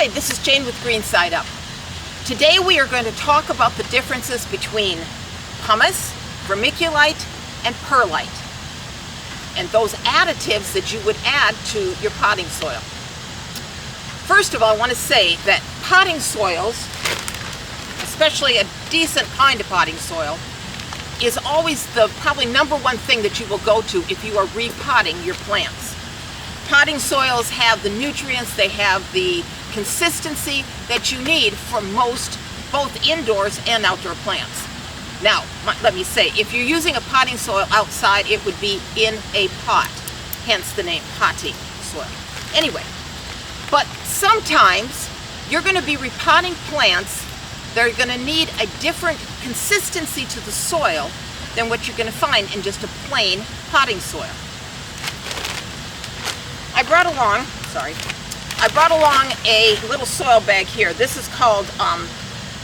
Hi, this is Jane with Green Side Up. Today we are going to talk about the differences between pumice, vermiculite, and perlite, and those additives that you would add to your potting soil. First of all, I want to say that potting soils, especially a decent kind of potting soil, is always the probably number one thing that you will go to if you are repotting your plants. Potting soils have the nutrients, they have the consistency that you need for most, both indoors and outdoor plants. Now, let me say, if you're using a potting soil outside, it would be in a pot, hence the name potting soil. Anyway, but sometimes you're going to be repotting plants that are going to need a different consistency to the soil than what you're going to find in just a plain potting soil. I brought along a little soil bag here. This is called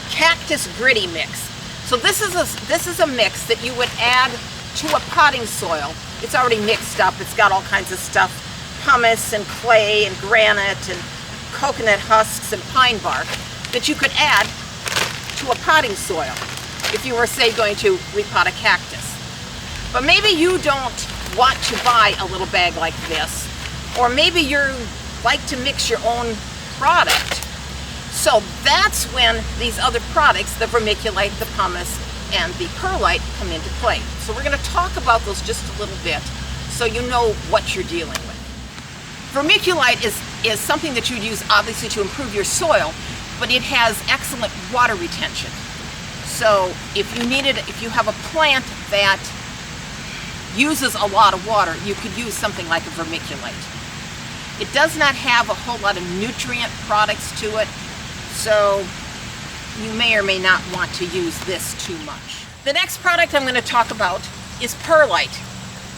Cactus Gritty Mix. So this is a mix that you would add to a potting soil. It's already mixed up. It's got all kinds of stuff, pumice and clay and granite and coconut husks and pine bark that you could add to a potting soil if you were, say, going to repot a cactus. But maybe you don't want to buy a little bag like this, or maybe you like to mix your own product. So that's when these other products, the vermiculite, the pumice, and the perlite, come into play. So we're going to talk about those just a little bit so you know what you're dealing with. Vermiculite is something that you would use obviously to improve your soil, but it has excellent water retention. So if you have a plant that uses a lot of water, you could use something like a vermiculite. It does not have a whole lot of nutrient products to it, so you may or may not want to use this too much. The next product I'm going to talk about is perlite.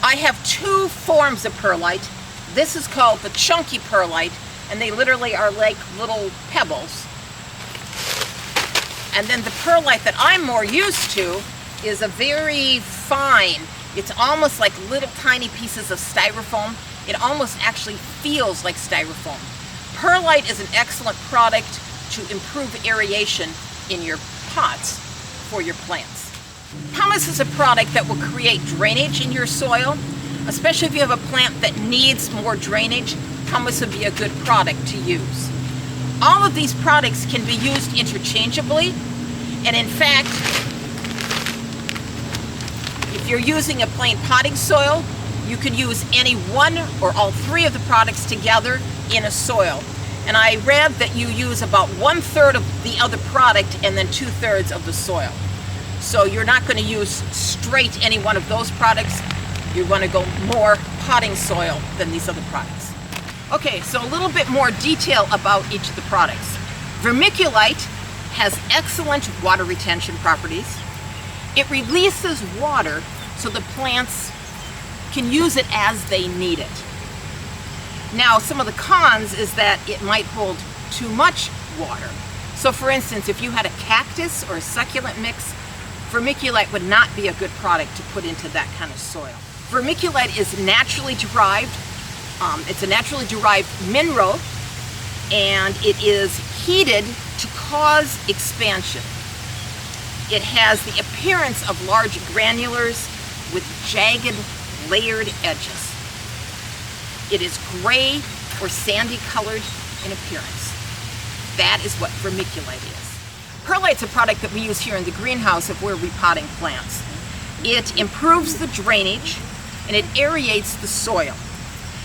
I have two forms of perlite. This is called the chunky perlite, and they literally are like little pebbles. And then the perlite that I'm more used to is a very fine, it's almost like little tiny pieces of styrofoam. It almost actually feels like styrofoam. Perlite is an excellent product to improve aeration in your pots for your plants. Pumice is a product that will create drainage in your soil, especially if you have a plant that needs more drainage. Pumice would be a good product to use. All of these products can be used interchangeably, and in fact, if you're using a plain potting soil, you could use any one or all three of the products together in a soil. And I read that you use about 1/3 of the other product and then 2/3 of the soil. So you're not going to use straight any one of those products. You want to go more potting soil than these other products. Okay, so a little bit more detail about each of the products. Vermiculite has excellent water retention properties. It releases water so the plants can use it as they need it. Now, some of the cons is that it might hold too much water. So for instance, if you had a cactus or a succulent mix, vermiculite would not be a good product to put into that kind of soil. Vermiculite is naturally derived. It's a naturally derived mineral, and it is heated to cause expansion. It has the appearance of large granulars with jagged, layered edges. It is gray or sandy colored in appearance. That is what vermiculite is. Perlite's a product that we use here in the greenhouse if we're repotting plants. It improves the drainage and it aerates the soil.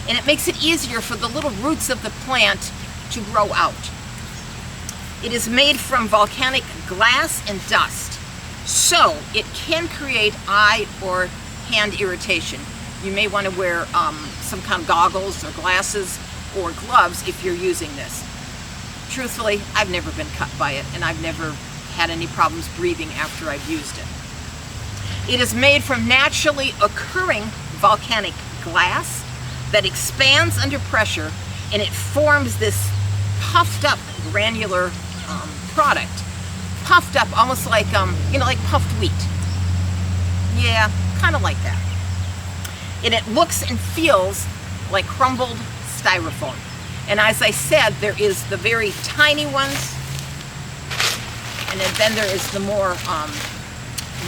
And it makes it easier for the little roots of the plant to grow out. It is made from volcanic glass and dust, so it can create eye or hand irritation. You may want to wear some kind of goggles or glasses or gloves if you're using this. Truthfully, I've never been cut by it, and I've never had any problems breathing after I've used it. It is made from naturally occurring volcanic glass that expands under pressure, and it forms this puffed up granular product. Puffed up, almost like, like puffed wheat. Yeah, kind of like that. And it looks and feels like crumbled styrofoam. And as I said, there is the very tiny ones, and then there is the more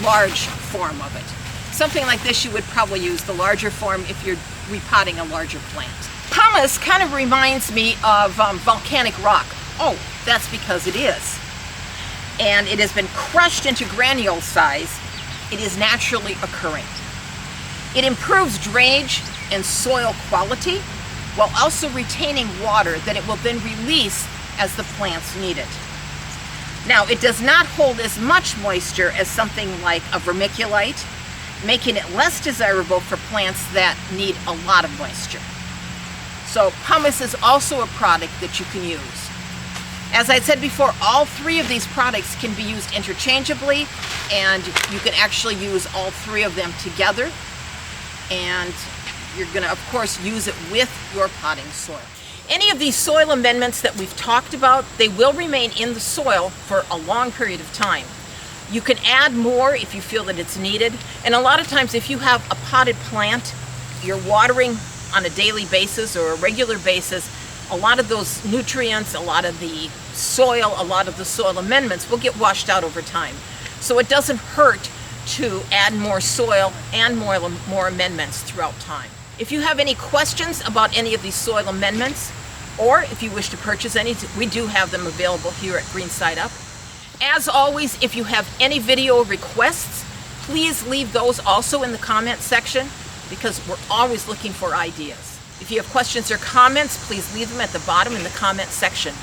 large form of it. Something like this, you would probably use the larger form if you're repotting a larger plant. Pumice kind of reminds me of volcanic rock. Oh, that's because it is. And it has been crushed into granule size. It is naturally occurring. It improves drainage and soil quality while also retaining water that it will then release as the plants need it. Now, it does not hold as much moisture as something like a vermiculite, making it less desirable for plants that need a lot of moisture. So pumice is also a product that you can use. As I said before, all three of these products can be used interchangeably, and you can actually use all three of them together. And you're going to, of course, use it with your potting soil. Any of these soil amendments that we've talked about, they will remain in the soil for a long period of time. You can add more if you feel that it's needed. And a lot of times if you have a potted plant, you're watering on a daily basis or a regular basis, a lot of those nutrients, a lot of the soil, a lot of the soil amendments will get washed out over time. So it doesn't hurt to add more soil and more amendments throughout time. If you have any questions about any of these soil amendments, or if you wish to purchase any, we do have them available here at Green Side Up. As always, if you have any video requests, please leave those also in the comment section, because we're always looking for ideas. If you have questions or comments, please leave them at the bottom in the comment section.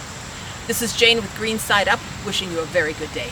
This is Jane with Green Side Up, wishing you a very good day.